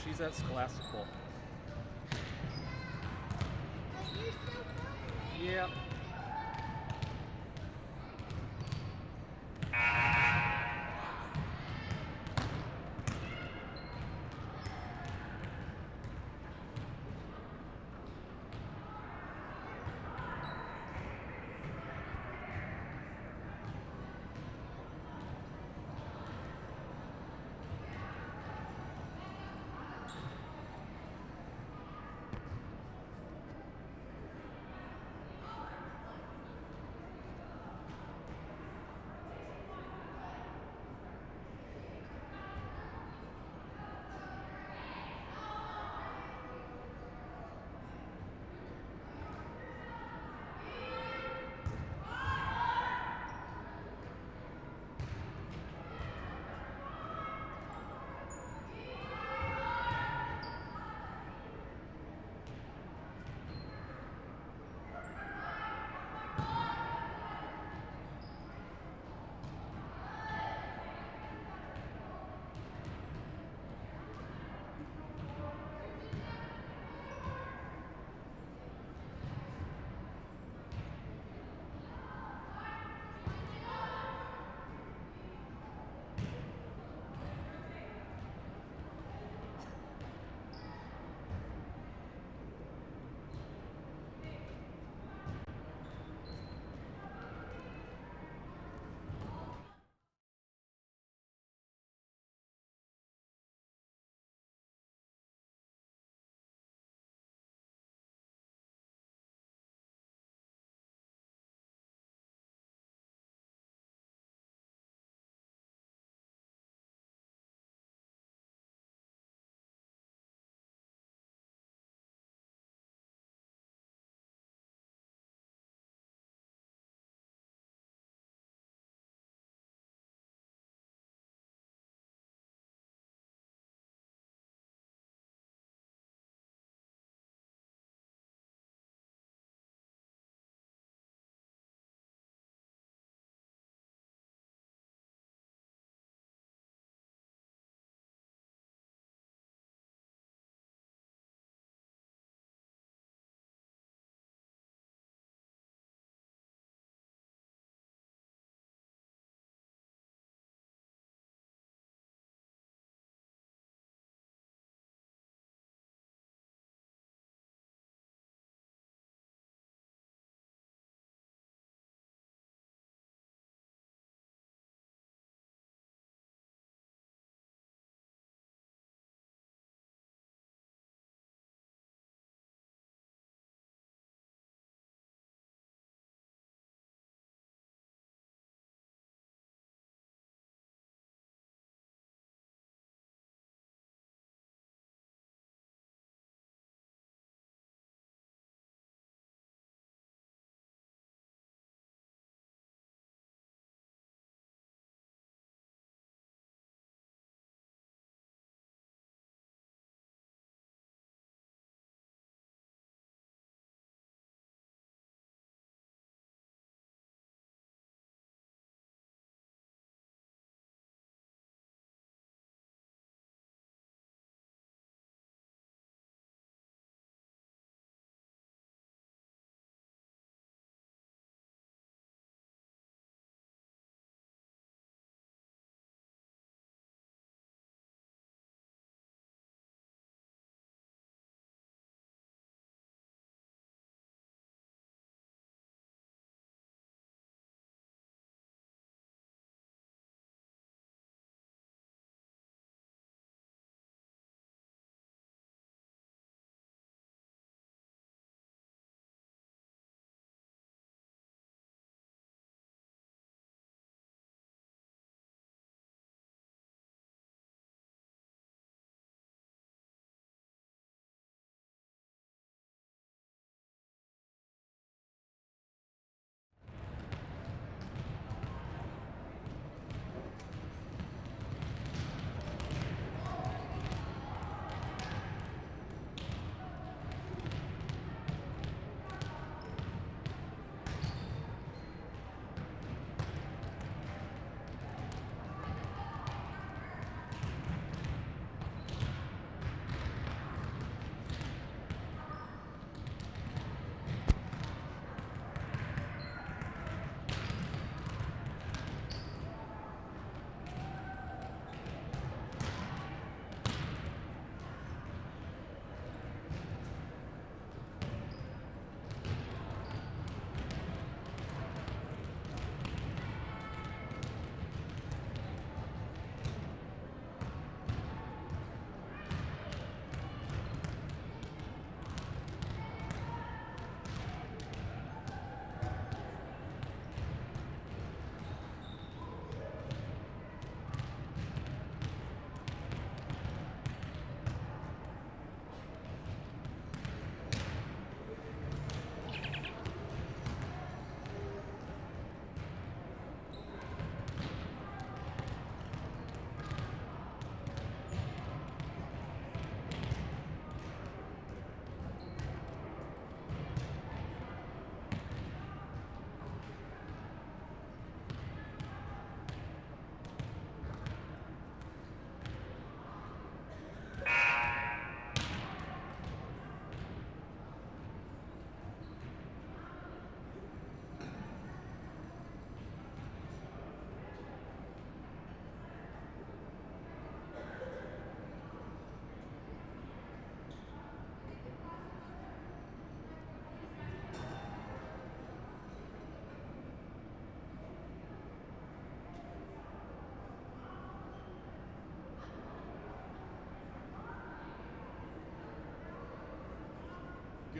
She's at Scholastical. Yep.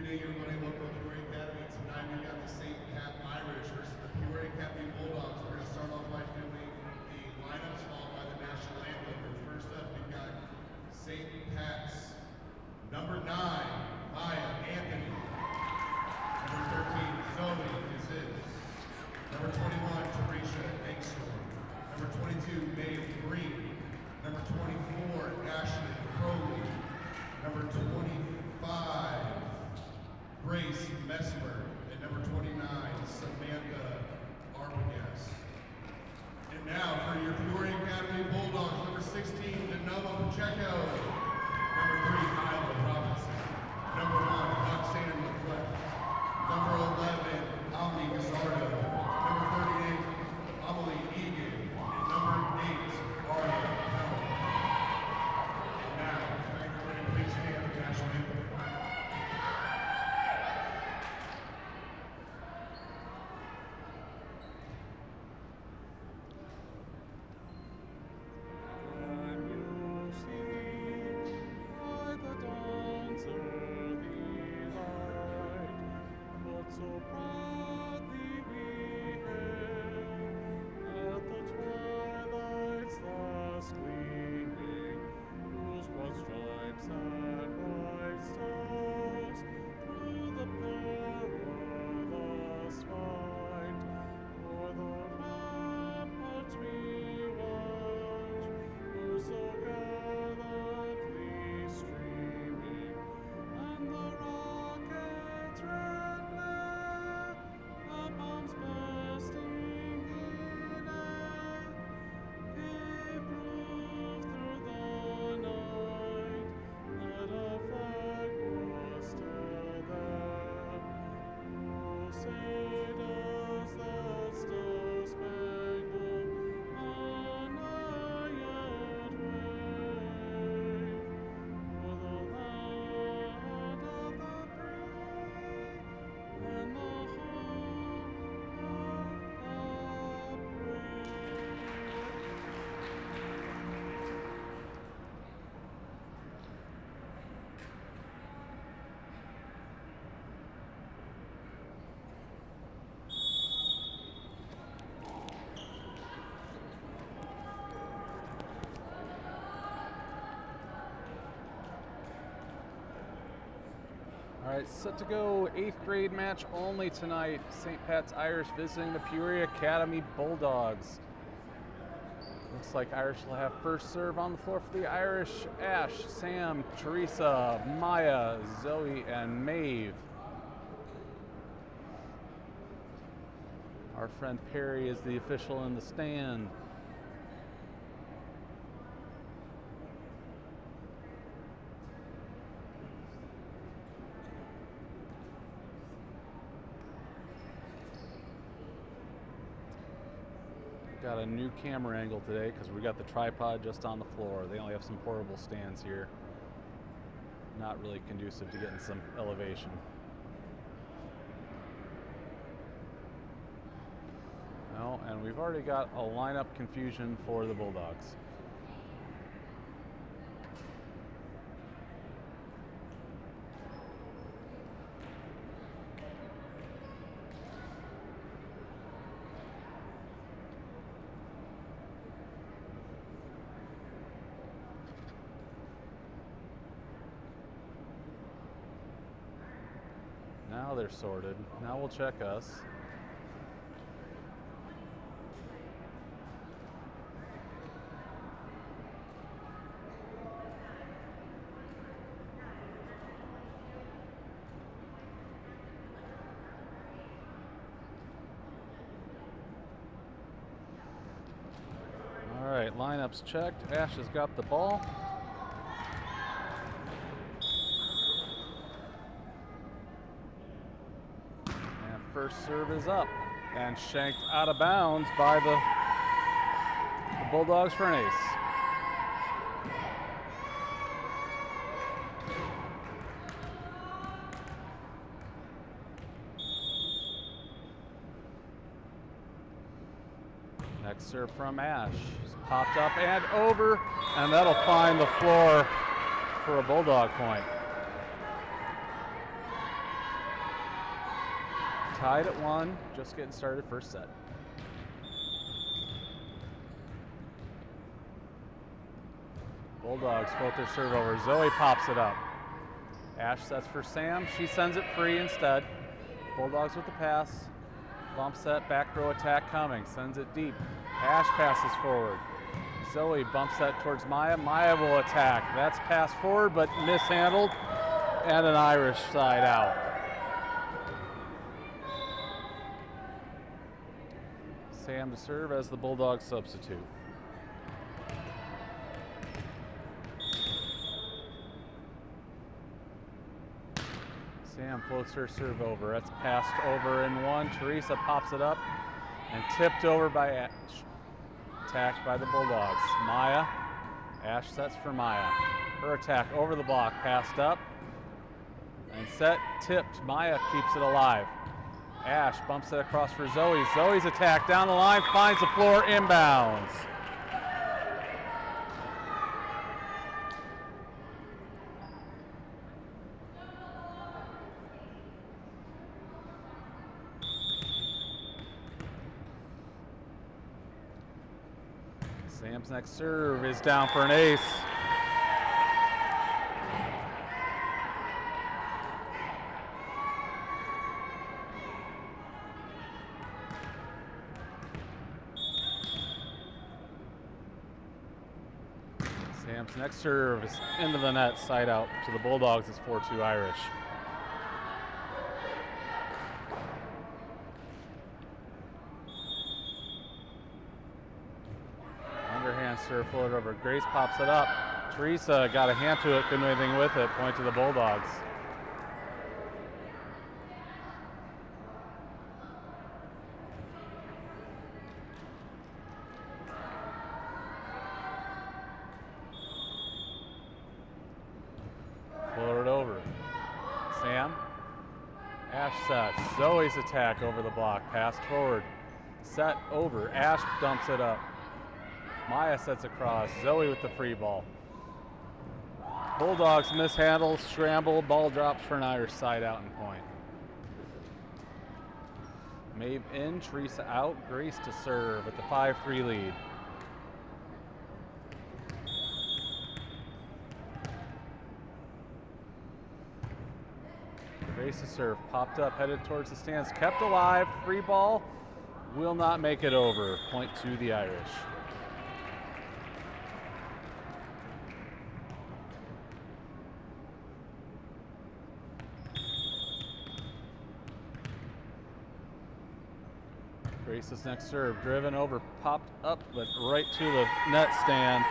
Good day, everybody. Welcome to Peoria Academy. Tonight we got the St. Pat Irish versus the Peoria Academy Bulldogs. We're going to start off by doing the lineups followed by the national anthem. But first up, we've got St. Pat's number 9, Maya Anthony. Number 13, Zoe is his. Number 21, Teresa Engstorm. Number 22, Maeve Green. Number 24, Ashley Crowley. Number 25, Grace Mesmer. And number 29, Samantha Arbogast. And now for your Peoria Academy Bulldogs, number 16, Danilo Pacheco. Number 3, Iowa Robinson. Number 1, Roxanne LeClerc. Number 11, Omni Gazzardo. Number 38, Amelie Egan. And number 8, Arya Pell. And now, can everybody please stand for the national anthem? So proudly we hail at the twilight's last gleaming, whose broad stripes and bright stars through the perilous fight o'er the ramparts we watch were so gallantly streaming, and the rockets red glare, the bombs bursting in air, gave proof through the night that our flag was still there. Oh, say does that star-spangled banner yet wave o'er the land of the free and the home of the brave. All right, set to go. 8th grade match only tonight. St. Pat's Irish visiting the Peoria Academy Bulldogs. Looks like Irish will have first serve on the floor for the Irish. Ash, Sam, Teresa, Maya, Zoe, and Maeve. Our friend Perry is the official in the stand. Got a new camera angle today because we got the tripod just on the floor. They only have some portable stands here. Not really conducive to getting some elevation. No, and we've already got a lineup confusion for the Bulldogs. Now they're sorted. Now we'll check us. All right, lineups checked. Ash has got the ball. First serve is up and shanked out of bounds by the Bulldogs for an ace. Next serve from Ash is popped up and over, and that'll find the floor for a Bulldog point. tied at 1, just getting started first set. Bulldogs float their serve over. Zoe pops it up. Ash sets for Sam. She sends it free instead. Bulldogs with the pass. Bump set, back row attack coming. Sends it deep. Ash passes forward. Zoe bumps that towards Maya. Maya will attack. That's pass forward, but mishandled. And an Irish side out. Sam to serve as the Bulldogs substitute. Sam floats her serve over. That's passed over in 1. Teresa pops it up and tipped over by Ash. Attacked by the Bulldogs. Maya. Ash sets for Maya. Her attack over the block. Passed up. And set. Tipped. Maya keeps it alive. Ash bumps it across for Zoe. Zoe's attack down the line. Finds the floor. Inbounds. Sam's next serve is down for an ace. Sam's next serve is into the net, side out to the Bulldogs. It's 4-2 Irish. Underhand serve floated over. Grace pops it up. Teresa got a hand to it, couldn't do anything with it. Point to the Bulldogs. Floated over. Sam. Ash sets. Zoe's attack over the block. Passed forward. Set over. Ash dumps it up. Maya sets across. Zoe with the free ball. Bulldogs mishandle, scramble, ball drops for an Irish side out and point. Maeve in, Teresa out, Grace to serve at the 5-3 lead. Grace to serve, popped up, headed towards the stands, kept alive, free ball, will not make it over. Point to the Irish. Grace's next serve, driven over, popped up, but right to the net stand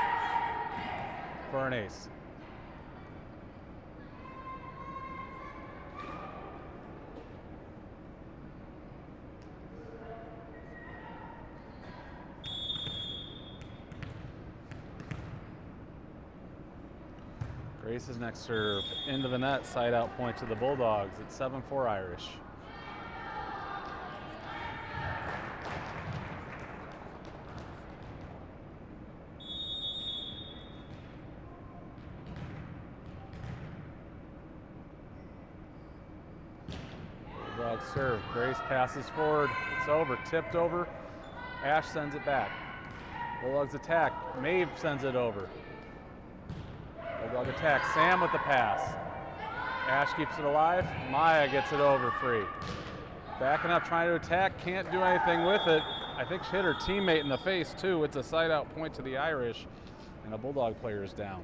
for an ace. Grace's next serve, into the net, side out point to the Bulldogs. It's 7-4 Irish. Bulldogs serve. Grace passes forward. It's over. Tipped over. Ash sends it back. Bulldogs attack. Maeve sends it over. Bulldog attack. Sam with the pass. Ash keeps it alive. Maya gets it over free. Backing up, trying to attack. Can't do anything with it. I think she hit her teammate in the face too. It's a side out point to the Irish, and a Bulldog player is down.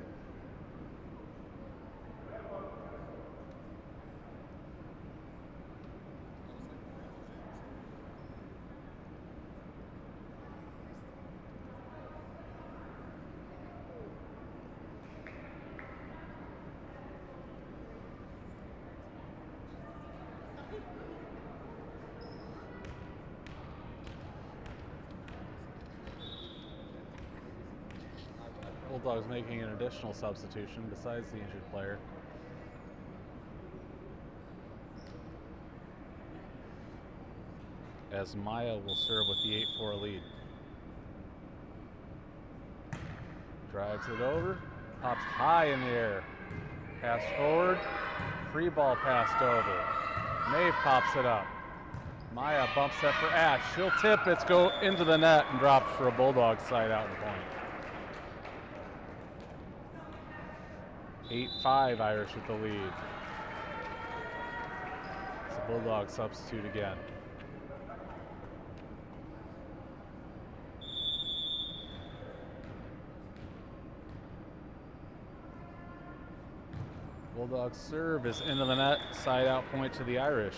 Bulldogs making an additional substitution besides the injured player. As Maya will serve with the 8-4 lead. Drives it over, pops high in the air. Pass forward, free ball passed over. Maeve pops it up. Maya bumps that for Ash. She'll tip. It's go into the net and drops for a Bulldog side out and point. 8-5 Irish with the lead. It's a Bulldog substitute again. Bulldog serve is into the net, side out point to the Irish.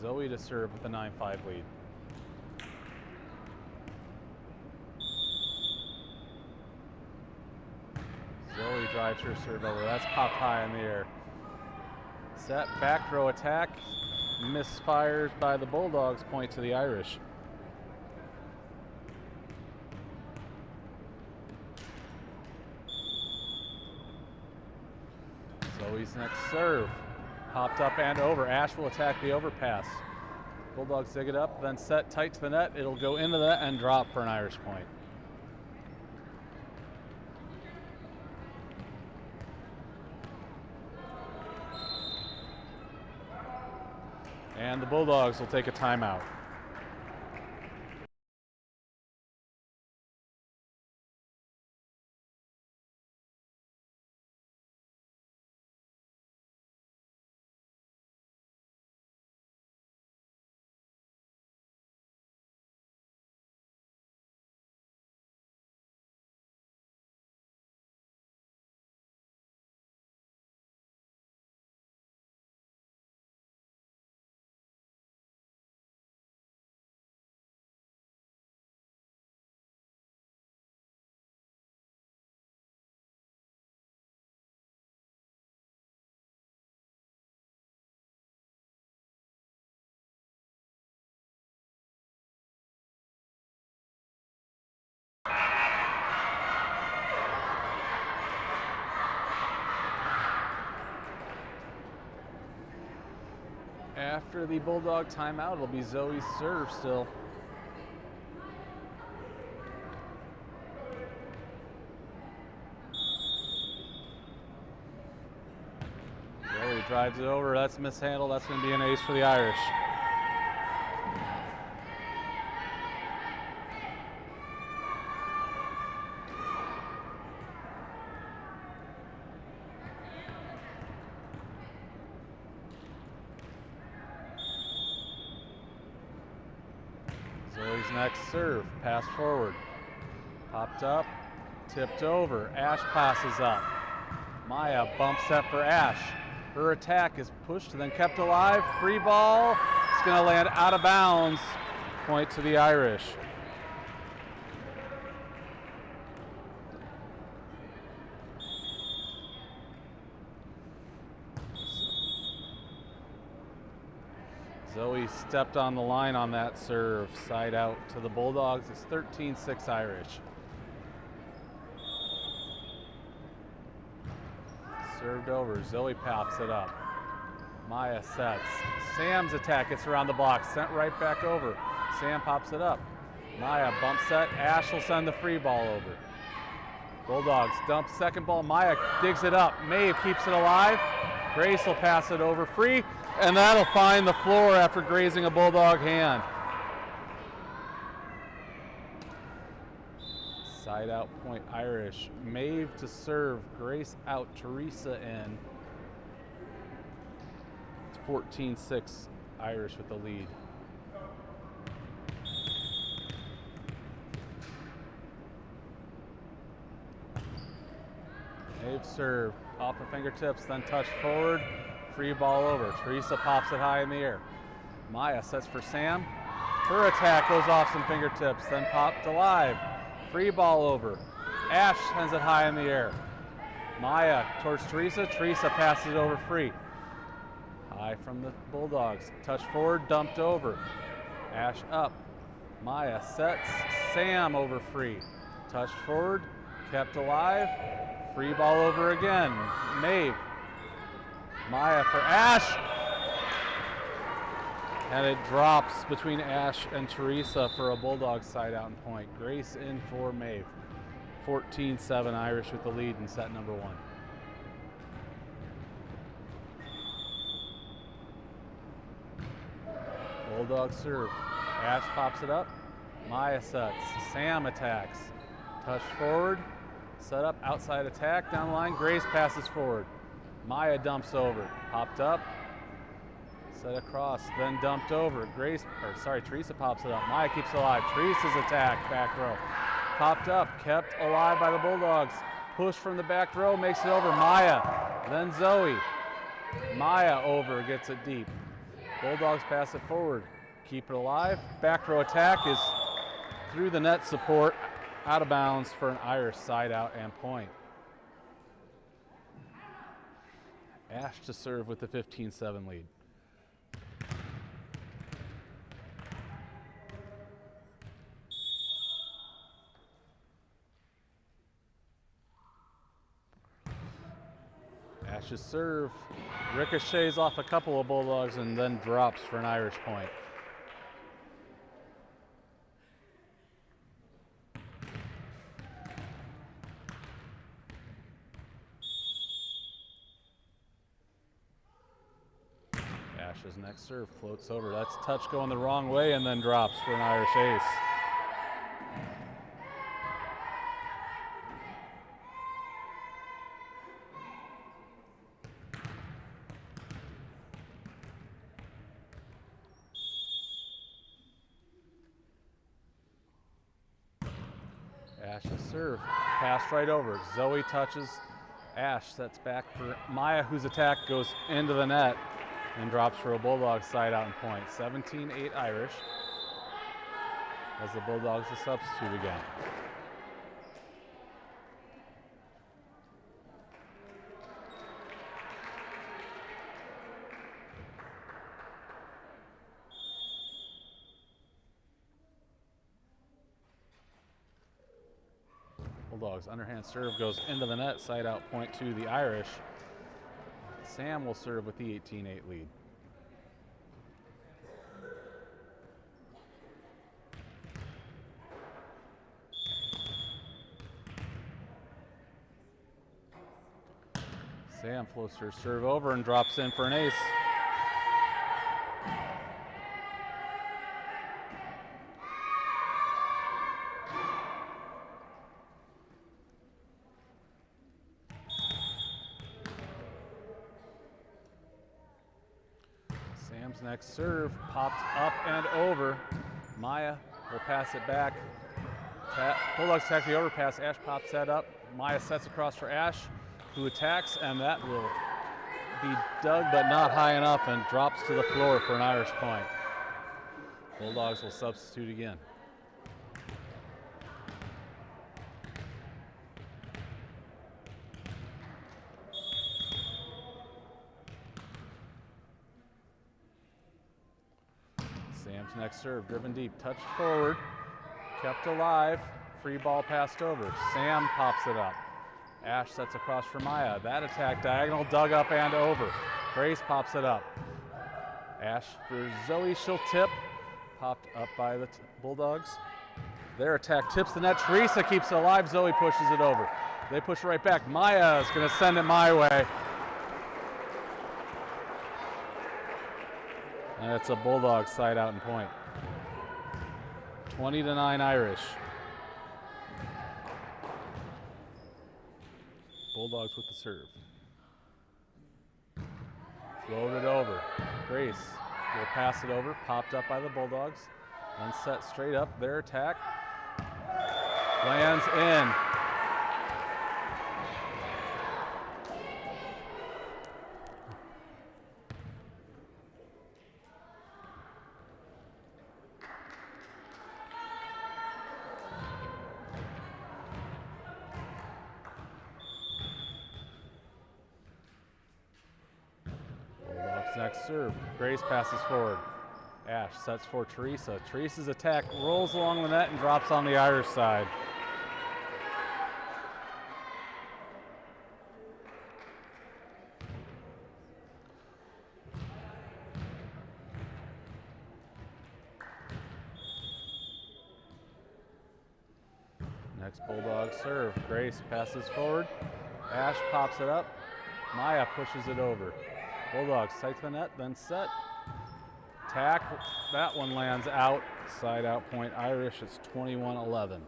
Zoe to serve with the 9-5 lead. Zoe drives her serve over. That's popped high in the air. Set back row attack. Misfires by the Bulldogs, point to the Irish. Zoe's next serve. Popped up and over. Ash will attack the overpass. Bulldogs dig it up, then set tight to the net. It'll go into the net and drop for an Irish point. And the Bulldogs will take a timeout. After the Bulldog timeout, it'll be Zoe's serve still. Zoe drives it over. That's mishandled. That's going to be an ace for the Irish. Zoe's next serve, pass forward. Popped up, tipped over. Ash passes up. Maya bumps that for Ash. Her attack is pushed and then kept alive. Free ball. It's going to land out of bounds. Point to the Irish. Zoe stepped on the line on that serve. Side out to the Bulldogs. It's 13-6 Irish. Served over. Zoe pops it up. Maya sets. Sam's attack gets around the block. Sent right back over. Sam pops it up. Maya bump set. Ash will send the free ball over. Bulldogs dump second ball. Maya digs it up. Maeve keeps it alive. Grace will pass it over free, and that'll find the floor after grazing a Bulldog hand. Side out point Irish. Maeve to serve. Grace out. Teresa in. It's 14-6 Irish with the lead. Maeve serve. Off her fingertips, then touch forward. Free ball over. Teresa pops it high in the air. Maya sets for Sam. Her attack goes off some fingertips, then popped alive. Free ball over. Ash sends it high in the air. Maya towards Teresa. Teresa passes it over free. High from the Bulldogs. Touch forward, dumped over. Ash up. Maya sets. Sam over free. Touch forward, kept alive. Free ball over again. Maeve. Maya for Ash. And it drops between Ash and Teresa for a Bulldog side out and point. Grace in for Maeve. 14-7 Irish with the lead in set number one. Bulldog serve. Ash pops it up. Maya sets. Sam attacks. Touch forward. Set up. Outside attack. Down the line. Grace passes forward. Maya dumps over. Popped up. Set across. Then dumped over. Teresa pops it up. Maya keeps it alive. Teresa's attack. Back row. Popped up. Kept alive by the Bulldogs. Push from the back row. Makes it over. Maya. Then Zoe. Maya over. Gets it deep. Bulldogs pass it forward. Keep it alive. Back row attack is through the net support. Out of bounds for an Irish side out and point. Ash to serve with the 15-7 lead. Ash's serve ricochets off a couple of Bulldogs and then drops for an Irish point. Ash's next serve floats over. That's touch going the wrong way and then drops for an Irish ace. Ash's serve, passed right over. Zoe touches, Ash sets back for Maya, whose attack goes into the net and drops for a Bulldog side out and point. 17-8 Irish as the Bulldogs a substitute again. Bulldogs underhand serve goes into the net, side out point to the Irish. Sam will serve with the 18-8 lead. Sam floats her serve over and drops in for an ace. Sam's next serve popped up and over. Maya will pass it back. Bulldogs attack the overpass. Ash pops that up. Maya sets across for Ash, who attacks, and that will be dug but not high enough and drops to the floor for an Irish point. Bulldogs will substitute again. Sam's next serve, driven deep, touched forward, kept alive, free ball passed over. Sam pops it up. Ash sets across for Maya. That attack diagonal, dug up and over. Grace pops it up. Ash for Zoe, she'll tip. Popped up by the Bulldogs. Their attack tips the net. Teresa keeps it alive. Zoe pushes it over. They push it right back. Maya is going to send it my way. And it's a Bulldog side out and point. 20-9 Irish. Bulldogs with the serve. Floated over. Grace will pass it over. Popped up by the Bulldogs. Then set straight up. Their attack lands in. Next serve. Grace passes forward. Ash sets for Teresa. Teresa's attack rolls along the net and drops on the Irish side. Next Bulldog serve. Grace passes forward. Ash pops it up. Maya pushes it over. Bulldogs sight to the net, then set. attack. That one lands out. Side out point Irish. It's 21-11.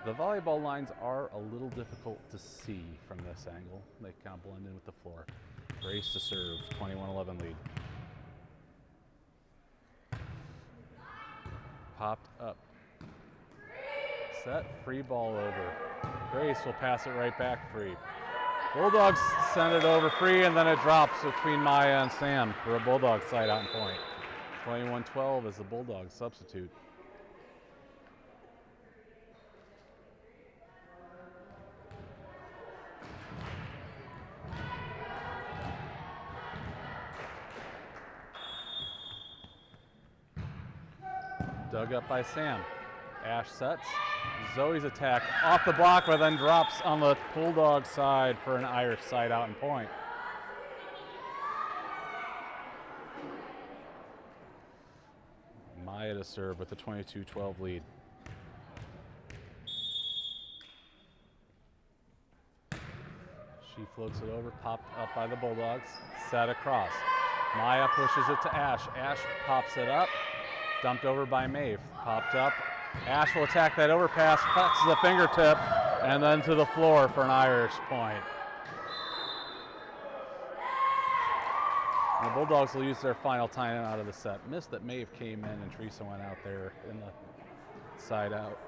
The volleyball lines are a little difficult to see from this angle. They kind of blend in with the floor. Grace to serve. 21-11 lead. Popped up. Set. Free ball over. Grace will pass it right back free. Bulldogs send it over free, and then it drops between Maya and Sam for a Bulldog side out point. 21-12 is the Bulldogs substitute. Dug up by Sam. Ash sets. Zoe's attack off the block, but then drops on the Bulldog side for an Irish side out and point. Maya to serve with the 22-12 lead. She floats it over, popped up by the Bulldogs, set across. Maya pushes it to Ash. Ash pops it up, dumped over by Maeve, popped up. Ash will attack that overpass, cuts the fingertip, and then to the floor for an Irish point. And the Bulldogs will use their final time out of the set. Missed that Maeve came in and Teresa went out there in the side out.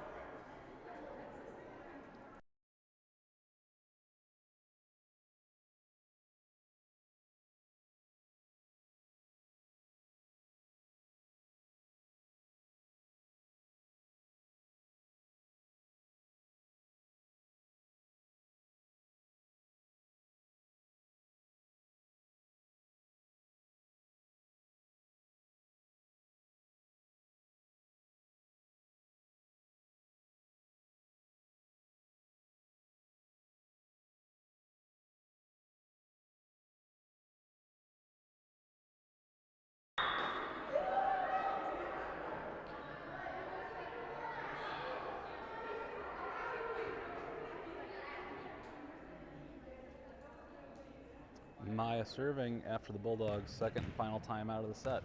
Maya serving after the Bulldogs' second and final time out of the set.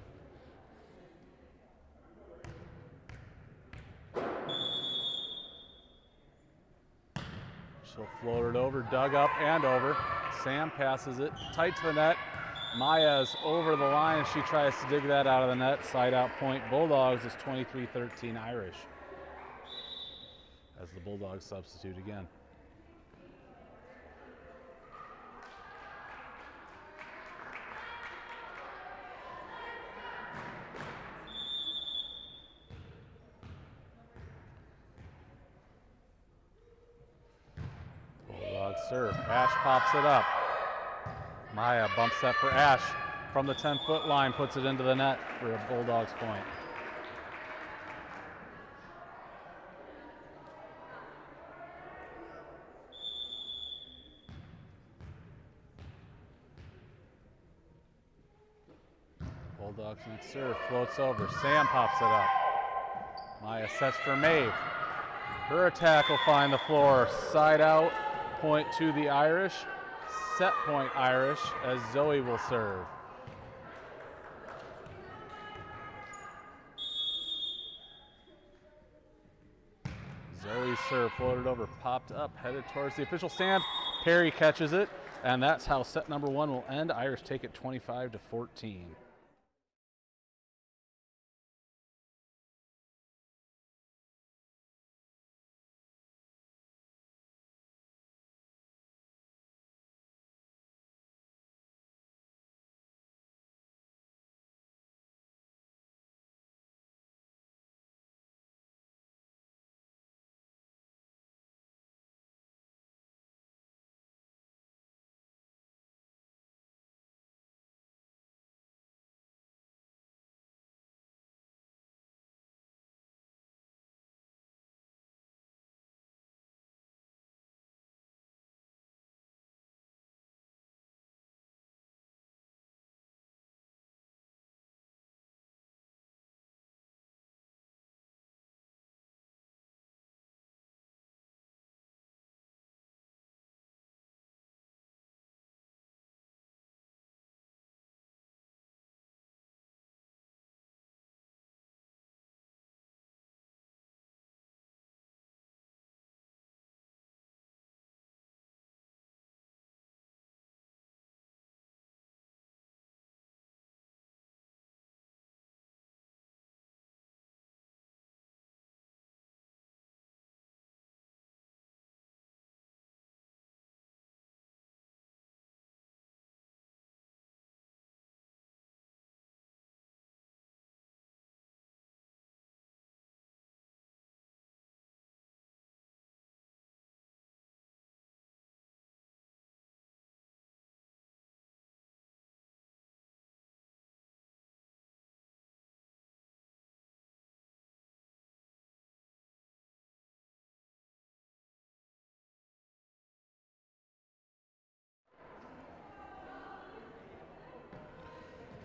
She'll float it over, dug up and over. Sam passes it tight to the net. Maya's over the line. She tries to dig that out of the net. Side out point Bulldogs is 23-13 Irish. As the Bulldogs substitute again. Bulldogs serve. Ash pops it up. Maya bumps that for Ash from the 10-foot line, puts it into the net for a Bulldogs point. Bulldogs next serve, floats over. Sam pops it up. Maya sets for Maeve. Her attack will find the floor. Side out, point to the Irish. Set point Irish as Zoe will serve. Zoe's serve floated over, popped up, headed towards the official stand. Perry catches it, and that's how set number one will end. Irish take it 25-14.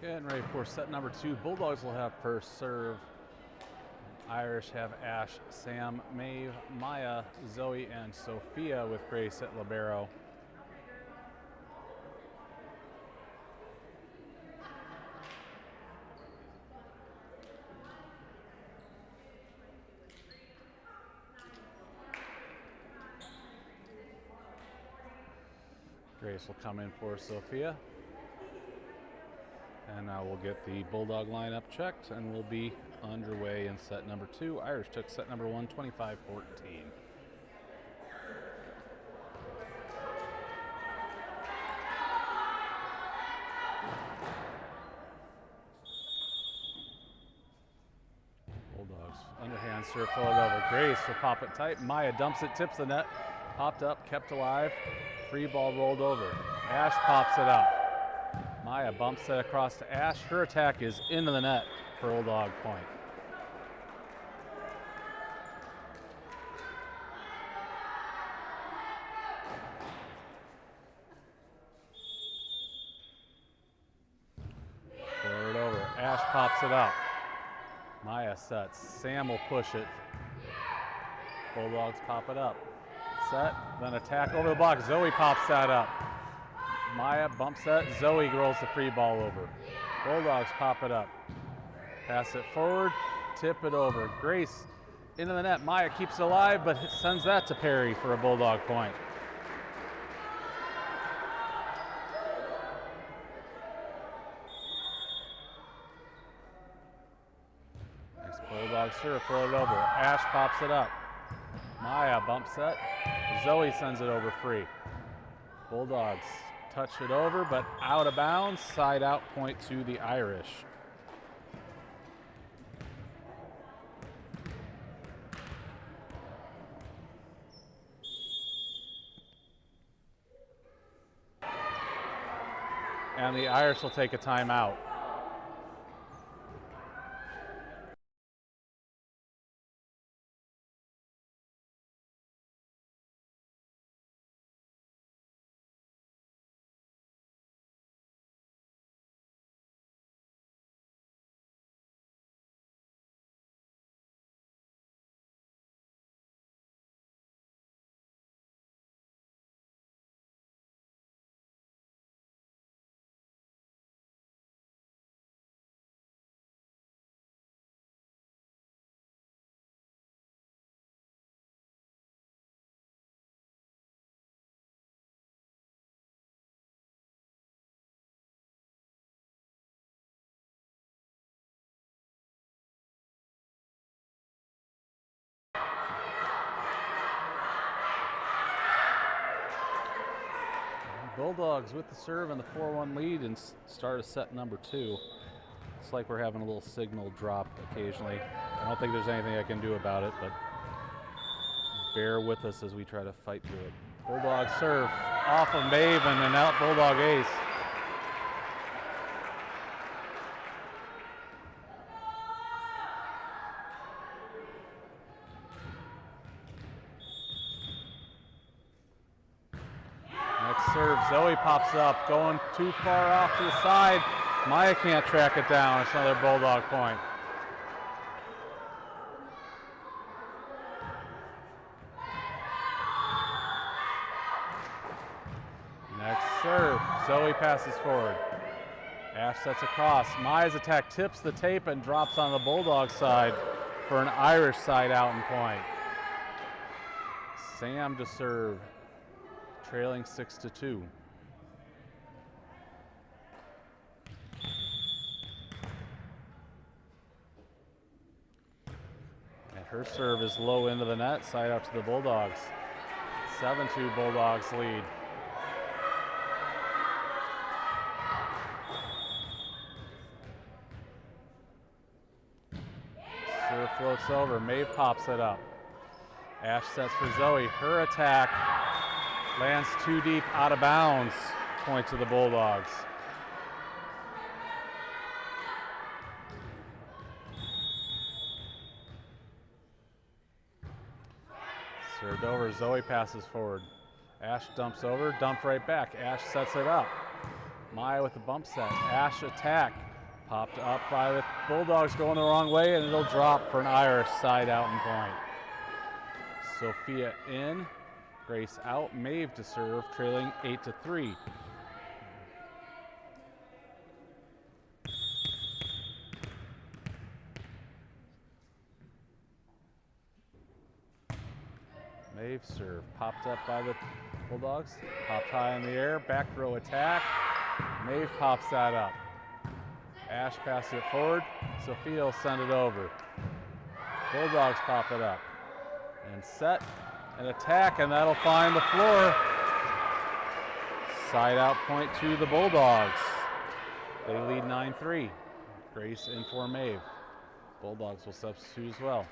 Getting ready for set number 2. Bulldogs will have first serve. Irish have Ash, Sam, Maeve, Maya, Zoe, and Sophia with Grace at libero. Grace will come in for Sophia. And now we'll get the Bulldog lineup checked, and we'll be underway in set number 2. Irish took set number 1, 25-14. Bulldogs underhand serve forward over. Grace will pop it tight. Maya dumps it, tips the net. Popped up, kept alive. Free ball rolled over. Ash pops it up. Maya bumps it across to Ash. Her attack is into the net for Bulldog point. Forward over. Ash pops it up. Maya sets. Sam will push it. Bulldogs pop it up. Set, then attack over the block. Zoe pops that up. Maya bumps that. Zoe rolls the free ball over. Bulldogs pop it up. Pass it forward, tip it over. Grace into the net. Maya keeps it alive, but sends that to Perry for a Bulldog point. Nice Bulldog serve, throw it over. Ash pops it up. Maya bumps that. Zoe sends it over free. Bulldogs touch it over, but out of bounds. Side out point to the Irish. And the Irish will take a timeout. Bulldogs with the serve and the 4-1 lead and start a set number 2. It's like we're having a little signal drop occasionally. I don't think there's anything I can do about it, but bear with us as we try to fight through it. Bulldog serve off of Maeve and an out Bulldog ace. Serve, Zoe pops up, going too far off to the side. Maya can't track it down. It's another Bulldog point. Next serve, Zoe passes forward. Ash sets across. Maya's attack tips the tape and drops on the Bulldog side for an Irish side out and point. Sam to serve. Trailing 6-2. And her serve is low into the net, side out to the Bulldogs. 7-2 Bulldogs lead. Serve floats over, Maeve pops it up. Ash sets for Zoe, her attack lands too deep, out of bounds, point to the Bulldogs. Served over, Zoe passes forward. Ash dumps over, dump right back. Ash sets it up. Maya with the bump set. Ash attack, Popped up by the Bulldogs, going the wrong way, and it'll drop for an Irish side out and point. Sophia in, Grace out, Maeve to serve, trailing 8-3. Maeve serve, popped up by the Bulldogs, popped high in the air, back row attack. Maeve pops that up. Ash passes it forward, Sophia will send it over. Bulldogs pop it up. And set, an attack, and that'll find the floor. Side out point to the Bulldogs. They lead 9-3. Grace in for Maeve. Bulldogs will substitute as well.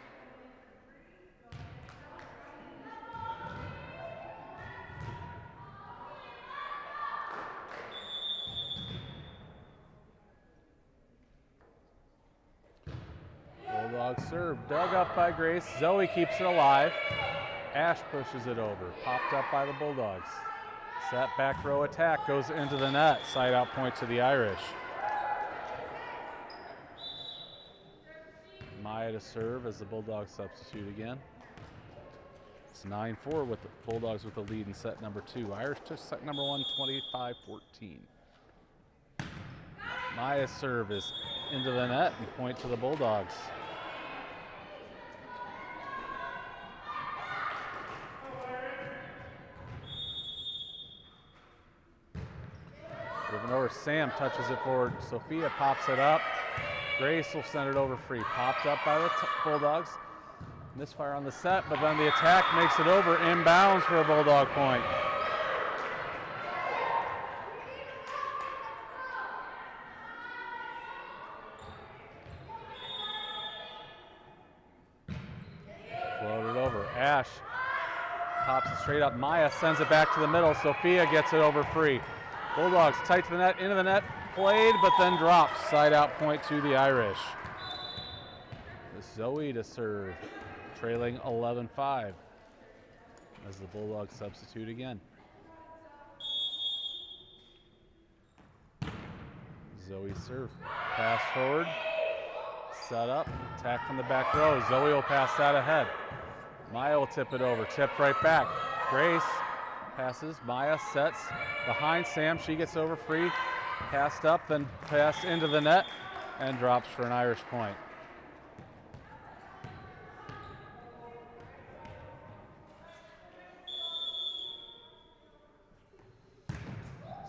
Bulldogs serve, dug up by Grace. Zoe keeps it alive. Ash pushes it over, popped up by the Bulldogs. Set back row attack, goes into the net. Side out point to the Irish. Maya to serve as the Bulldogs substitute again. It's 9-4 with the Bulldogs with the lead in set number 2. Irish took set number 1, 25-14. Maya's serve is into the net and point to the Bulldogs. Moving over, Sam touches it forward. Sophia pops it up. Grace will send it over free. Popped up by the Bulldogs. Misfire on the set, but then the attack makes it over inbounds for a Bulldog point. Floated over. Ash pops it straight up. Maya sends it back to the middle. Sophia gets it over free. Bulldogs tight to the net, into the net, played, but then drops. Side out point to the Irish. Zoe to serve, trailing 11-5 as the Bulldogs substitute again. Zoe serve, pass forward, set up, attack from the back row. Zoe will pass that ahead. Maya will tip it over, tipped right back. Grace passes, Maya sets behind Sam, she gets over free, passed up, then passed into the net and drops for an Irish point.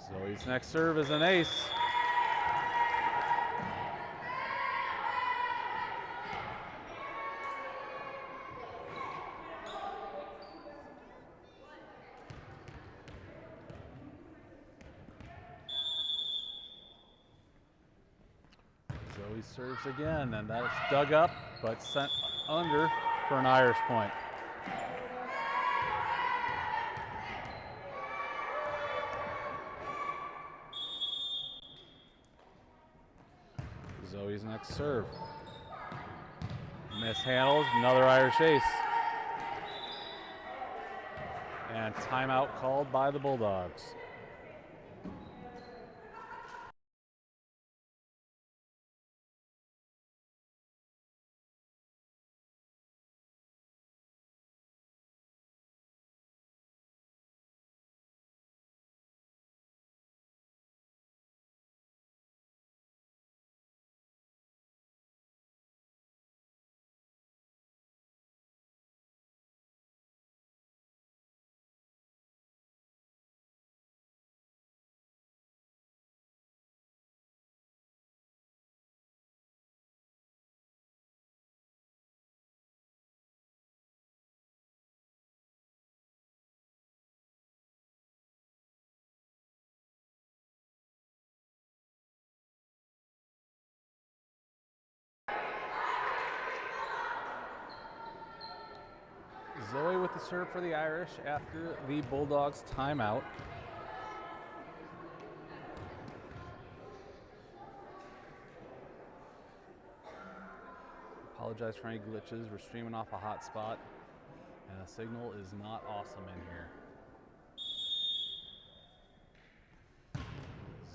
Zoe's next serve is an ace. Zoe serves again, and that's dug up, but sent under for an Irish point. Zoe's next serve. Mishandled, another Irish ace. And timeout called by the Bulldogs. Zoe with the serve for the Irish after the Bulldogs timeout. Apologize for any glitches. We're streaming off a hotspot, and the signal is not awesome in here.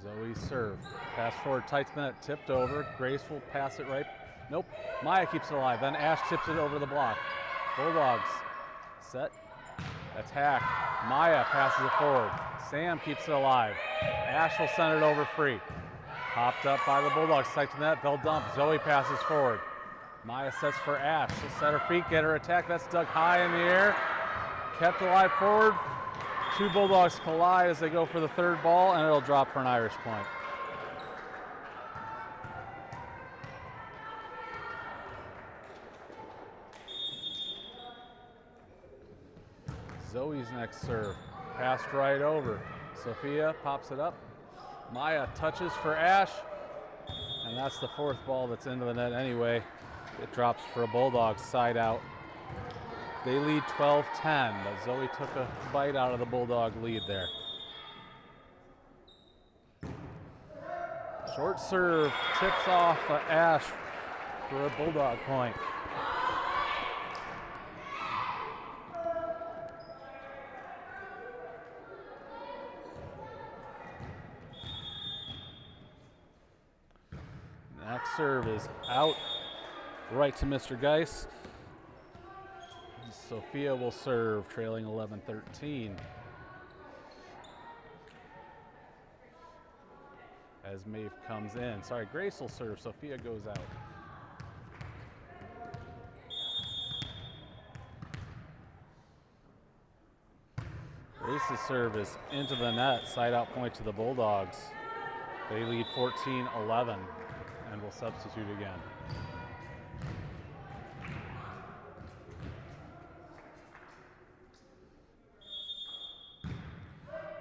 Zoe serve. Pass forward, tight to the net, tipped over. Grace will pass it right. Nope. Maya keeps it alive. Then Ash tips it over the block. Bulldogs set, attack. Maya passes it forward. Sam keeps it alive. Ash will send it over free. Popped up by the Bulldogs. Tight to the net. They'll dump. Zoe passes forward. Maya sets for Ash. She'll set her feet, get her attack. That's dug high in the air. Kept alive forward. Two Bulldogs collide as they go for the third ball, and it'll drop for an Irish point. Zoe's next serve. Passed right over. Sophia pops it up. Maya touches for Ash, and that's the fourth ball that's into the net anyway. It drops for a Bulldogs side out. They lead 12-10, but Zoe took a bite out of the Bulldog lead there. Short serve, tips off Ash for a Bulldog point. Next serve is out, right to Mr. Geis. Sophia will serve, trailing 11-13. As Maeve comes in. Sorry, Grace will serve. Sophia goes out. Grace's serve is into the net. Side out point to the Bulldogs. They lead 14-11 and will substitute again.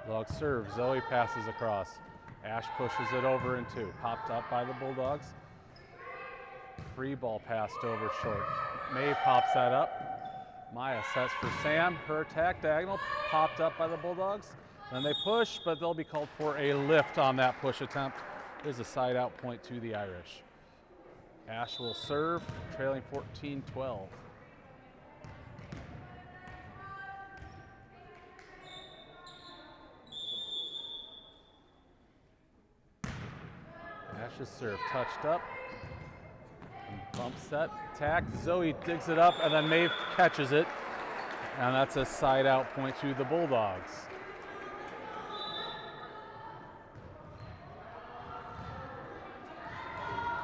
Bulldogs serve. Zoe passes across. Ash pushes it over in two. Popped up by the Bulldogs. Free ball passed over short. Maeve pops that up. Maya sets for Sam. Her attack diagonal popped up by the Bulldogs. Then they push, but they'll be called for a lift on that push attempt. There's a side out point to the Irish. Ash will serve, trailing 14-12. Ash's serve touched up. And bump set, attack. Zoe digs it up, and then Maeve catches it. And that's a side out point to the Bulldogs.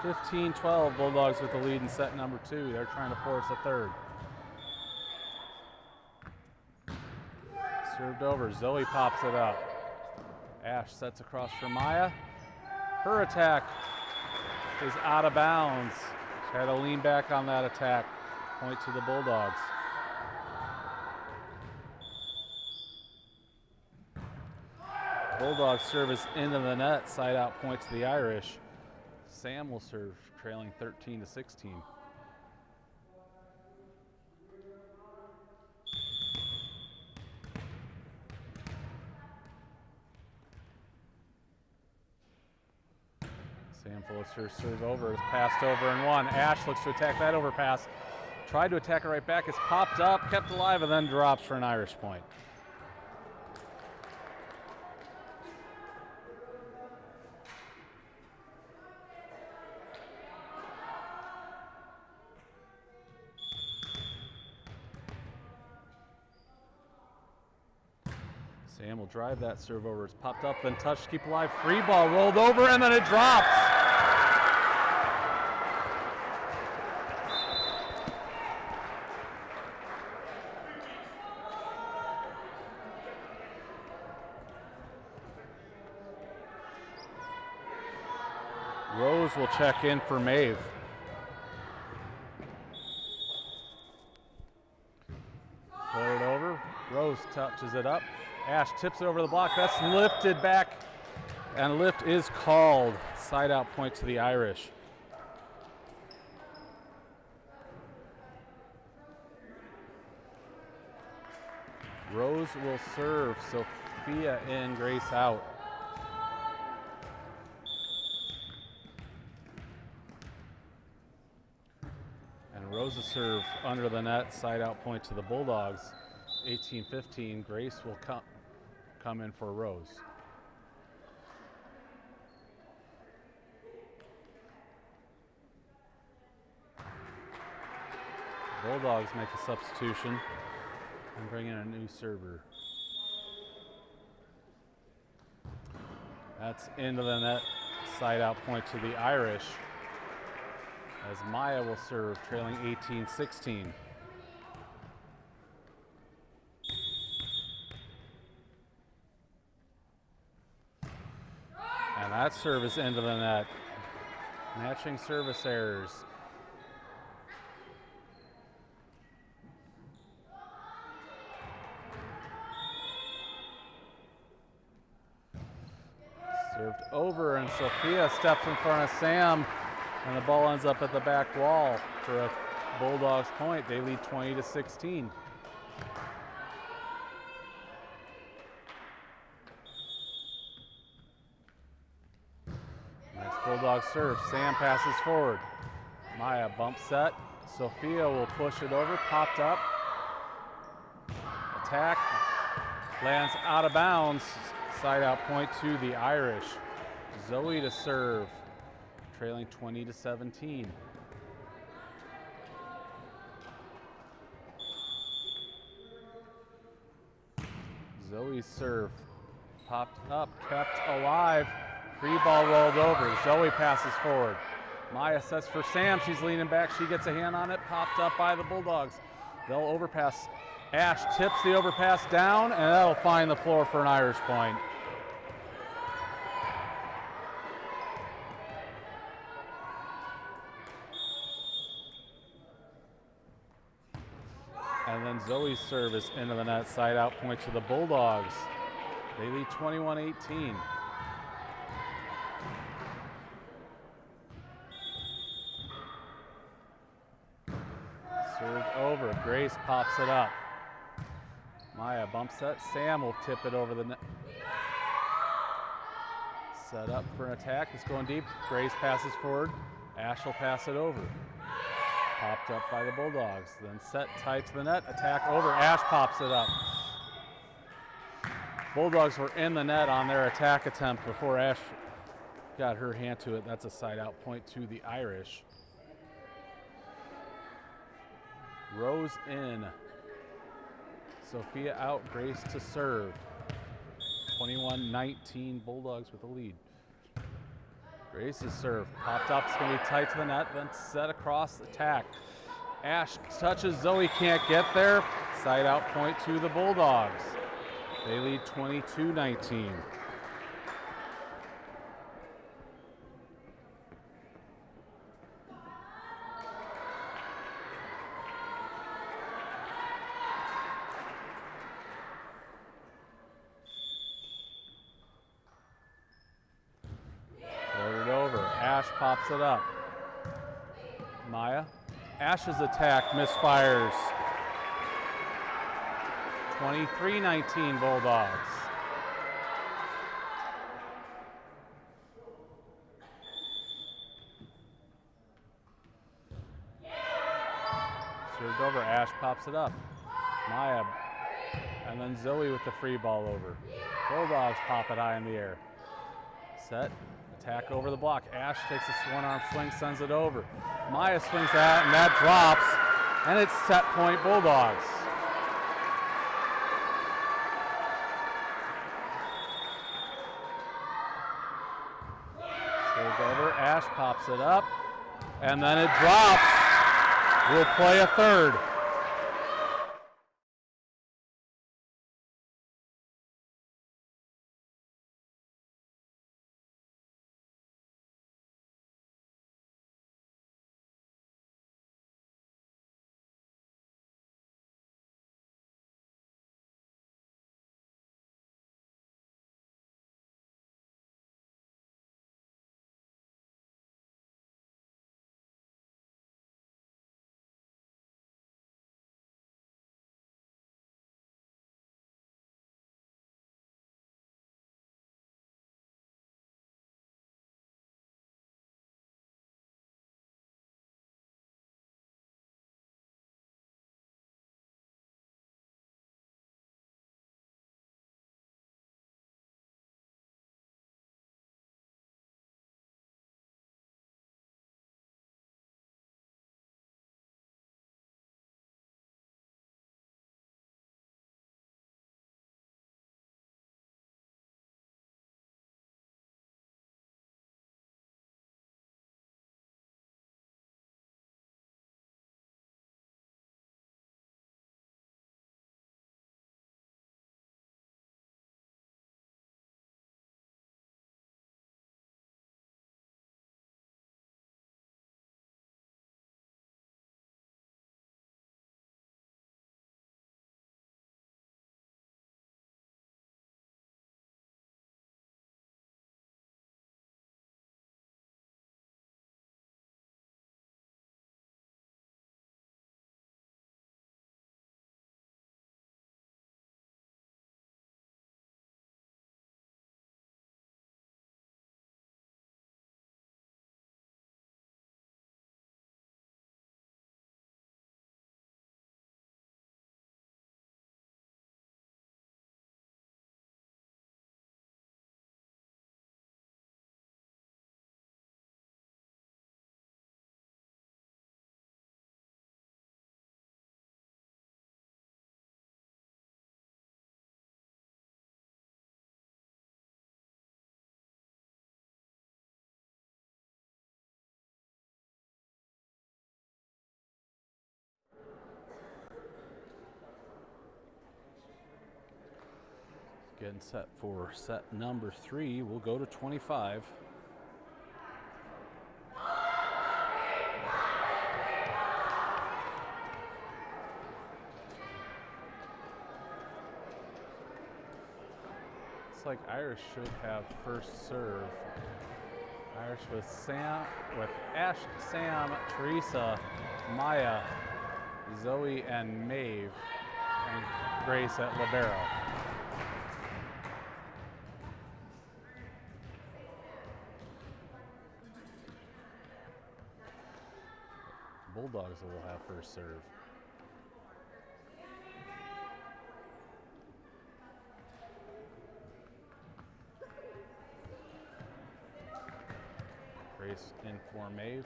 (15-12) Bulldogs with the lead in set number 2. They're trying to force a third. Served over. Zoe pops it up. Ash sets across for Maya. Her attack is out of bounds. She had to lean back on that attack. Point to the Bulldogs. Bulldogs service into the net. Side out point to the Irish. Sam will serve, trailing 13-16. Sam floats her serve over, is passed over and one. Ash looks to attack that overpass. Tried to attack it right back. It's popped up, kept alive, and then drops for an Irish point. Sam will drive that serve over. It's popped up, then touched, keep alive. Free ball rolled over, and then it drops. Rose will check in for Maeve. Float it over. Rose touches it up. Ash tips it over the block. That's lifted back, and lift is called. Side out point to the Irish. Rose will serve. Sophia in, Grace out. And Rose's serve under the net. Side out point to the Bulldogs. 18-15. Grace will come in for Rose. Bulldogs make a substitution and bring in a new server. That's into the net, side out point to the Irish, as Maya will serve, trailing 18-16. And that serve is into the net. Matching service errors. Served over, and Sophia steps in front of Sam, and the ball ends up at the back wall for a Bulldogs point. They lead 20-16. Next Bulldog serve. Sam passes forward. Maya bump set. Sophia will push it over. Popped up. Attack. Lands out of bounds. Side out point to the Irish. Zoe to serve. Trailing 20-17. Zoe's serve. Popped up. Kept alive. Free ball rolled over. Zoe passes forward. Maya sets for Sam. She's leaning back. She gets a hand on it. Popped up by the Bulldogs. They'll overpass. Ash tips the overpass down, and that'll find the floor for an Irish point. And then Zoe's serve is into the net, side out point to the Bulldogs. They lead 21-18. Served over. Grace pops it up. Maya bumps set. Sam will tip it over the net. Set up for an attack. It's going deep. Grace passes forward. Ash will pass it over. Popped up by the Bulldogs. Then set tight to the net. Attack over. Ash pops it up. Bulldogs were in the net on their attack attempt before Ash got her hand to it. That's a side out point to the Irish. Rose in. Sophia out. Grace to serve. 21-19. Bulldogs with the lead. Grace's serve. Popped up. It's going to be tight to the net. Then set across the attack. Ash touches. Zoe can't get there. Side out point to the Bulldogs. They lead 22-19. Floated over. Ash pops it up. Maya. Ash's attack misfires. 23-19 Bulldogs. Served over. Ash pops it up. Maya. And then Zoe with the free ball over. Bulldogs pop it high in the air. Set. Attack over the block. Ash takes a one-arm swing, sends it over. Maya swings that, and that drops. And it's set point Bulldogs. Served over. Ash pops it up. And then it drops. We'll play a third. Getting set for set number 3. We'll go to 25. Looks like Irish should have first serve. Irish with Ash, Sam, Teresa, Maya, Zoe, and Maeve, and Grace at libero. Bulldogs will have first serve. Grace in for Maeve.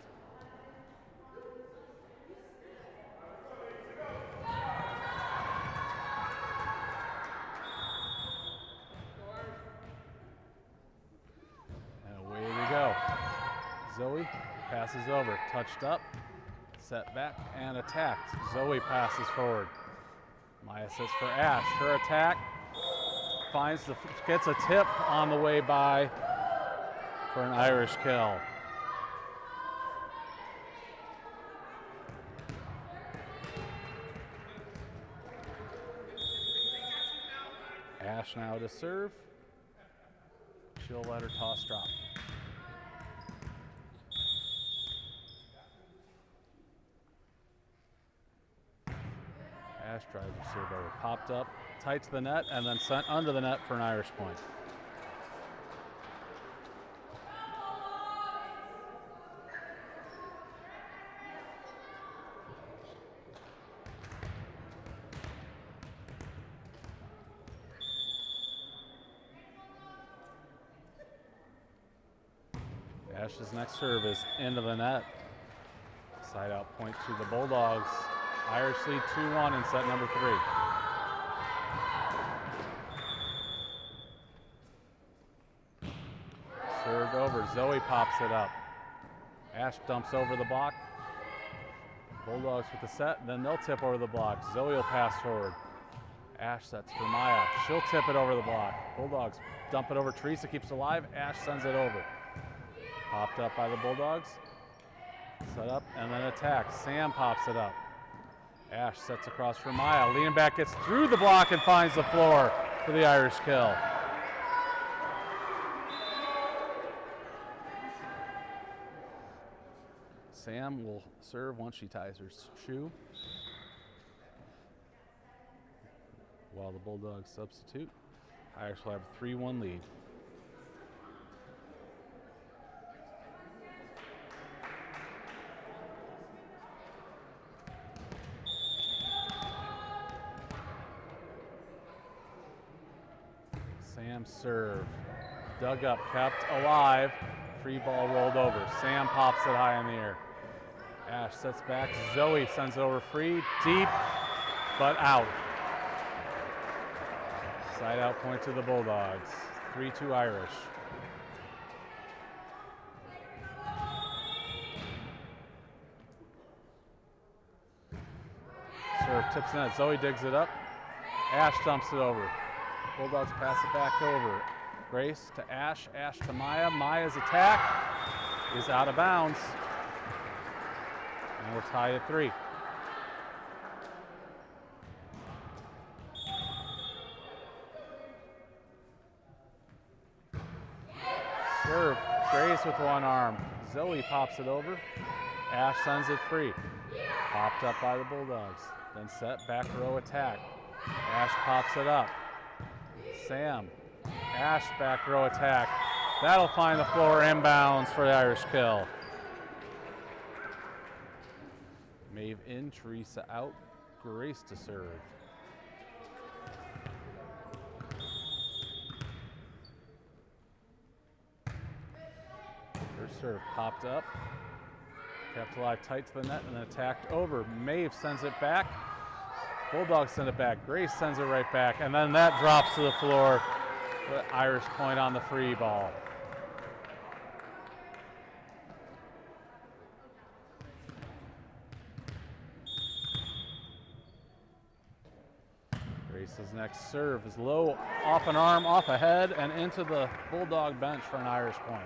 And away we go. Zoe passes over, touched up, set back, and attacked. Zoe passes forward. Maya sets for Ash. Her attack gets a tip on the way by for an Irish kill. Ash now to serve. She'll let her toss drop. Ash tries to serve over. Popped up, tight to the net, and then sent under the net for an Irish point. Ash's next serve is into the net. Side out point to the Bulldogs. Irish lead 2-1 in set number 3. Served over. Zoe pops it up. Ash dumps over the block. Bulldogs with the set, then they'll tip over the block. Zoe will pass forward. Ash sets for Maya. She'll tip it over the block. Bulldogs dump it over. Teresa keeps it alive. Ash sends it over. Popped up by the Bulldogs. Set up and then attack. Sam pops it up. Ash sets across for Maya. Leaning back, gets through the block and finds the floor for the Irish kill. Sam will serve once she ties her shoe, while the Bulldogs substitute. Irish will have a 3-1 lead. Sam serve, dug up, kept alive, free ball rolled over. Sam pops it high in the air. Ash sets back, Zoe sends it over free, deep, but out. Side out point to the Bulldogs, 3-2 Irish. Serve tips in it, Zoe digs it up, Ash dumps it over. Bulldogs pass it back over. Grace to Ash, Ash to Maya. Maya's attack is out of bounds. And we're tied at 3. Serve, Grace with one arm. Zoe pops it over. Ash sends it free. Popped up by the Bulldogs. Then set, back row attack. Ash pops it up. Sam, Ash back row attack. That'll find the floor inbounds for the Irish kill. Maeve in, Teresa out, Grace to serve. Her serve popped up, kept alive tight to the net and then attacked over. Maeve sends it back. Bulldogs send it back. Grace sends it right back, and then that drops to the floor. The Irish point on the free ball. Grace's next serve is low, off an arm, off a head, and into the Bulldog bench for an Irish point.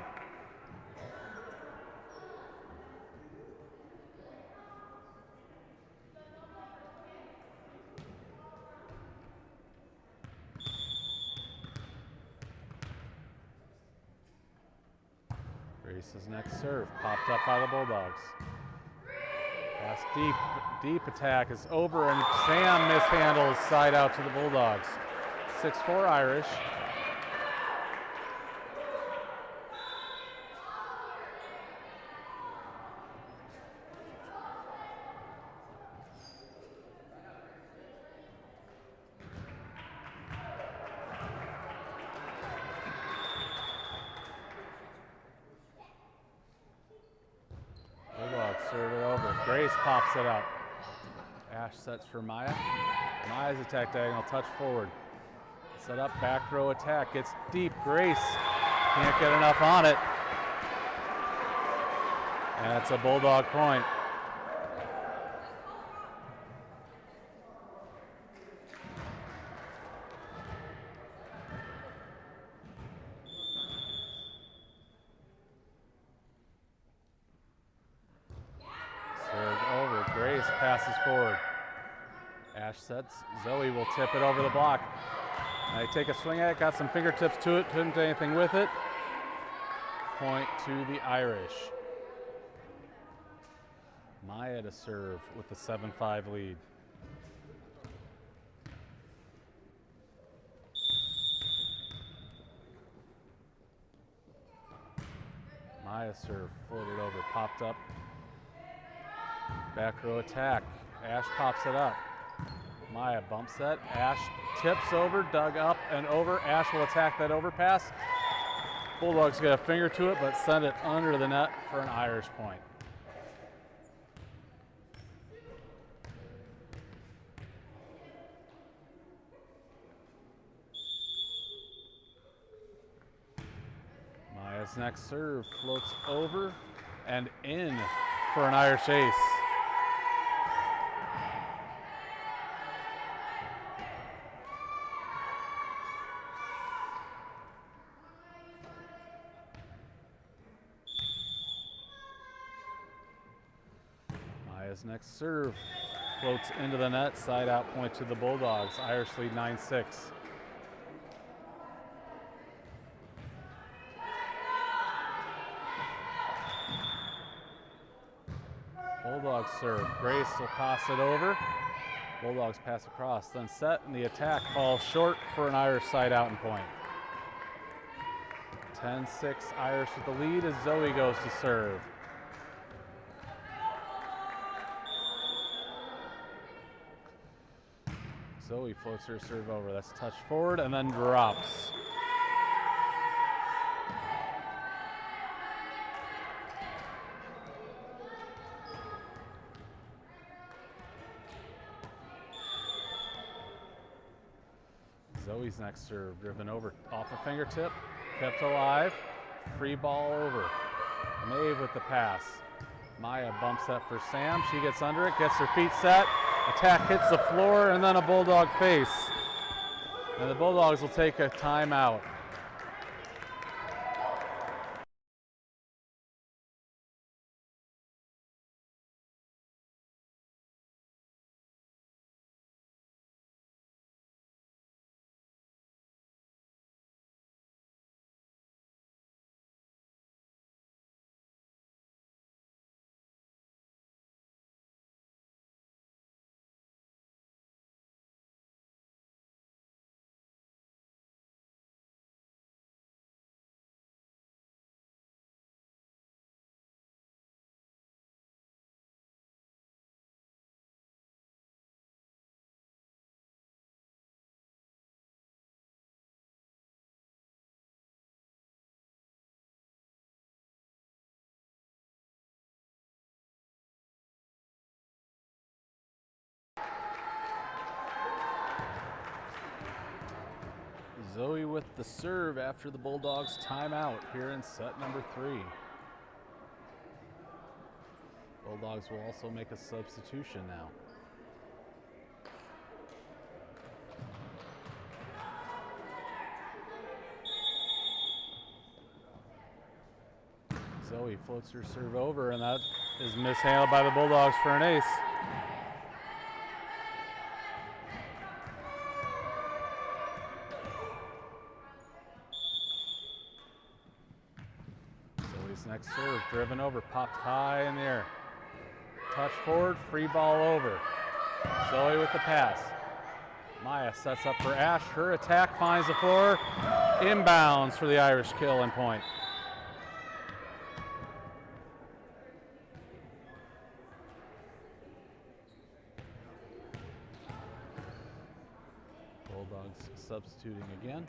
Grace's next serve, popped up by the Bulldogs. Pass deep attack is over, and Sam mishandles side out to the Bulldogs. 6-4 Irish. Bulldogs serve it over. Grace pops it up. Ash sets for Maya. Maya's attack diagonal, touch forward. Set up, back row attack. Gets deep. Grace can't get enough on it. And it's a Bulldog point. Served over. Grace passes forward. Ash sets. Zoe will tip it over the block. They take a swing at it, got some fingertips to it, couldn't do anything with it. Point to the Irish. Maya to serve with the 7-5 lead. Maya serve, floated over, popped up. Back row attack. Ash pops it up. Maya bumps that. Ash tips over, dug up and over. Ash will attack that overpass. Bulldogs get a finger to it, but send it under the net for an Irish point. Maya's next serve floats over and in for an Irish ace. Maya's next serve floats into the net, side out point to the Bulldogs. Irish lead 9-6. Bulldogs serve. Grace will pass it over. Bulldogs pass across, then set, and the attack falls short for an Irish side out and point. 10-6 Irish with the lead as Zoe goes to serve. Zoe floats her serve over. That's touch forward and then drops. Zoe's next serve, driven over off a fingertip, kept alive, free ball over. Maeve with the pass. Maya bumps that for Sam. She gets under it, gets her feet set. Attack hits the floor and then a Bulldog face. And the Bulldogs will take a timeout. Zoe with the serve after the Bulldogs timeout here in set number 3. Bulldogs will also make a substitution now. Zoe floats her serve over, and that is mishandled by the Bulldogs for an ace. Zoe's next serve, driven over, popped high in the air. Touch forward, free ball over. Zoe with the pass. Maya sets up for Ash. Her attack finds the floor. Inbounds for the Irish kill and point. Bulldogs substituting again.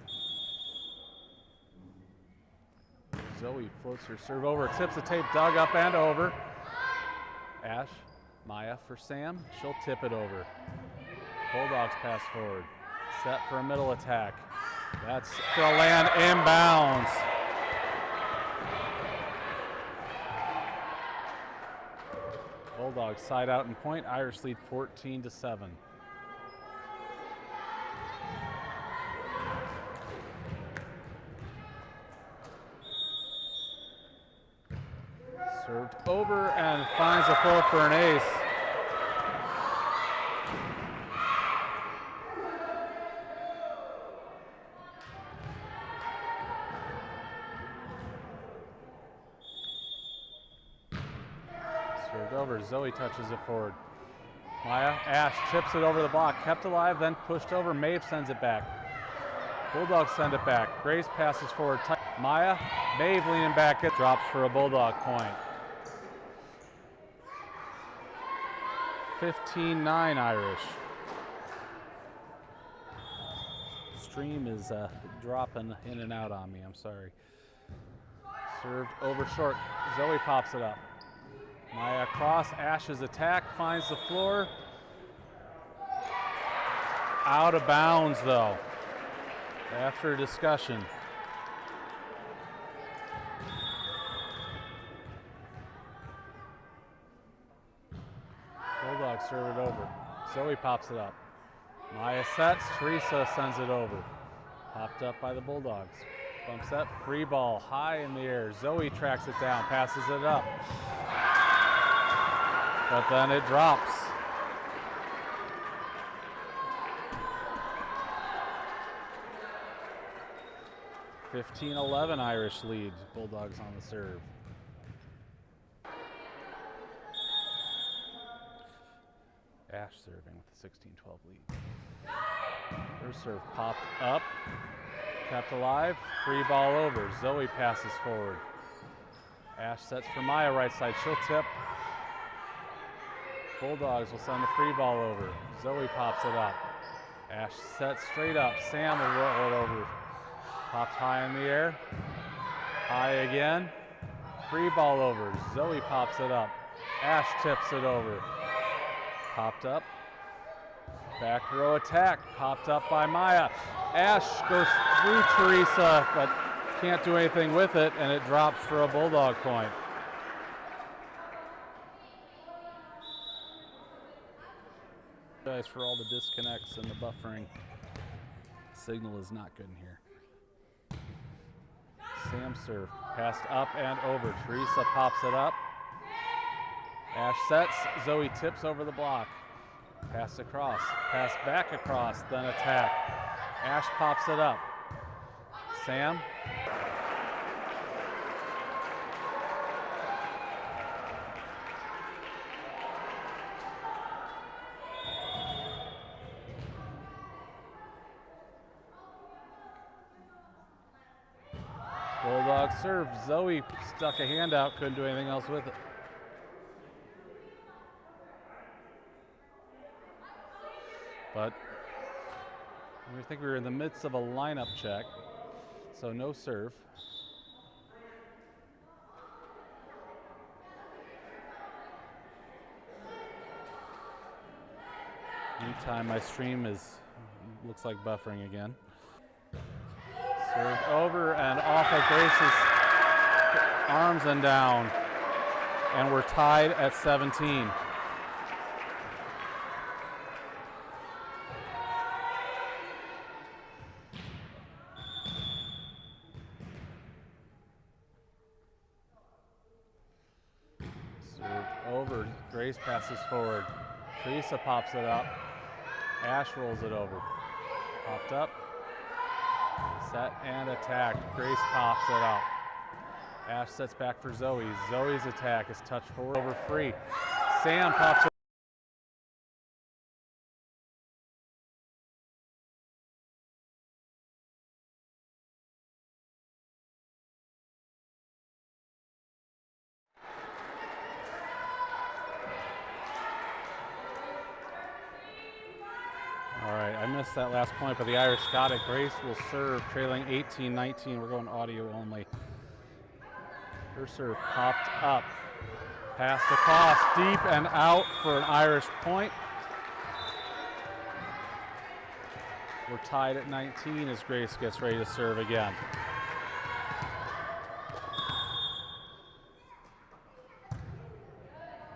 Zoe floats her serve over, tips the tape, dug up and over. Ash, Maya for Sam. She'll tip it over. Bulldogs pass forward. Set for a middle attack. That's to land inbounds. Bulldogs side out and point. Irish lead 14-7. Served over and finds the floor for an ace. Served over, Zoe touches it forward. Maya, Ash chips it over the block, kept alive, then pushed over. Maeve sends it back. Bulldogs send it back. Grace passes forward. Maya, Maeve leaning back, it drops for a Bulldog point. 15-9 Irish. Stream is dropping in and out on me, I'm sorry. Served over short, Zoe pops it up. Maya across, Ash's attack finds the floor. Out of bounds though, after discussion. Bulldogs serve it over. Zoe pops it up. Maya sets, Teresa sends it over. Popped up by the Bulldogs. Bump set, free ball, high in the air. Zoe tracks it down, passes it up. But then it drops. (15-11) Irish lead. Bulldogs on the serve. Ash serving with a 16-12 lead. Her serve popped up, kept alive, free ball over. Zoe passes forward. Ash sets for Maya right side, she'll tip. Bulldogs will send the free ball over. Zoe pops it up. Ash sets straight up, Sam will roll it over. Popped high in the air, high again, free ball over. Zoe pops it up, Ash tips it over. Popped up, back row attack, popped up by Maya. Ash goes through Teresa, but can't do anything with it, and it drops for a Bulldog point. Guys, for all the disconnects and the buffering, signal is not good in here. Sam serve, passed up and over. Teresa pops it up. Ash sets, Zoe tips over the block. Pass across, pass back across, then attack. Ash pops it up. Sam. Bulldog serve, Zoe stuck a hand out, couldn't do anything else with it. But I think we were in the midst of a lineup check, so no serve. Meantime, my stream looks like buffering again. Served over and off of Grace's arms and down, and we're tied at 17. Served over. Grace passes forward. Teresa pops it up. Ash rolls it over. Popped up. Set and attack. Grace pops it up. Ash sets back for Zoe. Zoe's attack is touched forward over free. Sam pops it. All right, I missed that last point, but the Irish got it. Grace will serve, trailing 18-19. We're going audio only. Her serve popped up. Passed across, deep and out for an Irish point. We're tied at 19 as Grace gets ready to serve again.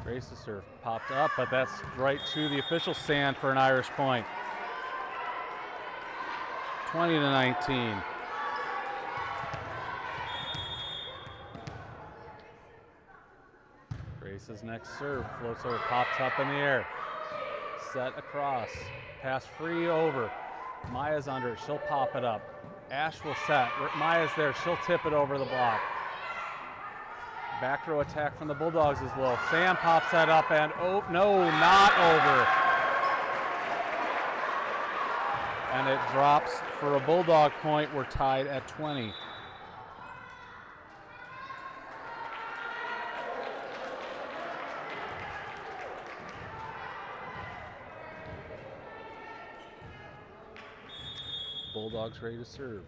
Grace's serve popped up, but that's right to the official stand for an Irish point. 20-19. Grace's next serve floats over, pops up in the air. Set across, pass free over. Maya's under it, she'll pop it up. Ash will set, Maya's there, she'll tip it over the block. Back row attack from the Bulldogs is low. Sam pops that up and, oh, no, not over. And it drops for a Bulldog point. We're tied at 20. Bulldogs ready to serve.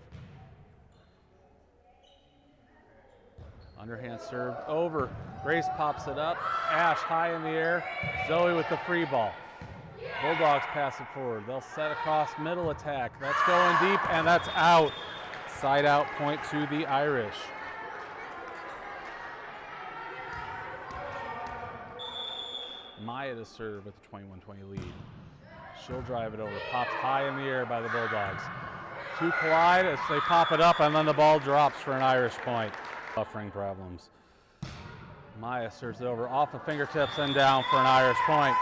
Underhand served over. Grace pops it up. Ash high in the air. Zoe with the free ball. Bulldogs pass it forward. They'll set across middle attack. That's going deep and that's out. Side out point to the Irish. Maya to serve with a 21-20 lead. She'll drive it over. Popped high in the air by the Bulldogs. Two collide as they pop it up and then the ball drops for an Irish point. Buffering problems. Maya serves it over off the fingertips and down for an Irish point.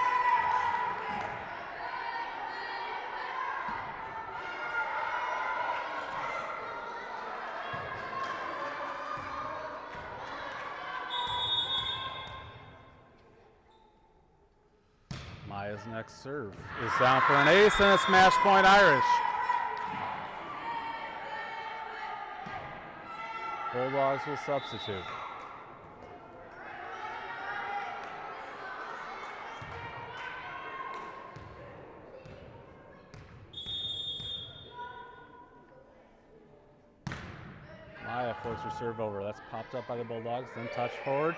Maya's next serve is down for an ace and it's match point Irish. Bulldogs will substitute. Maya floats her serve over. That's popped up by the Bulldogs, then touched forward.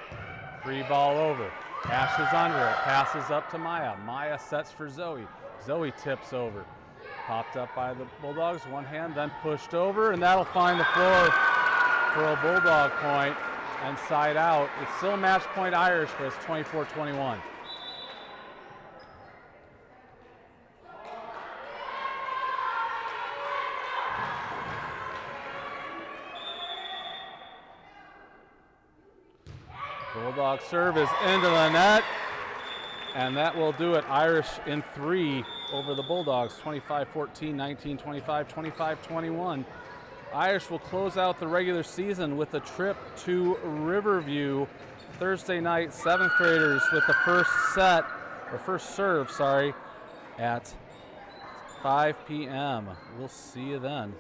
Free ball over. Ash is under it. Passes up to Maya. Maya sets for Zoe. Zoe tips over. Popped up by the Bulldogs. One hand, then pushed over, and that'll find the floor for a Bulldog point and side out. It's still match point Irish, but it's 24-21. Bulldog serve is into the net, and that will do it. Irish in 3 over the Bulldogs, 25-14, 19-25, 25-21. Irish will close out the regular season with a trip to Riverview Thursday night. 7th graders with the first serve, at 5 p.m. We'll see you then.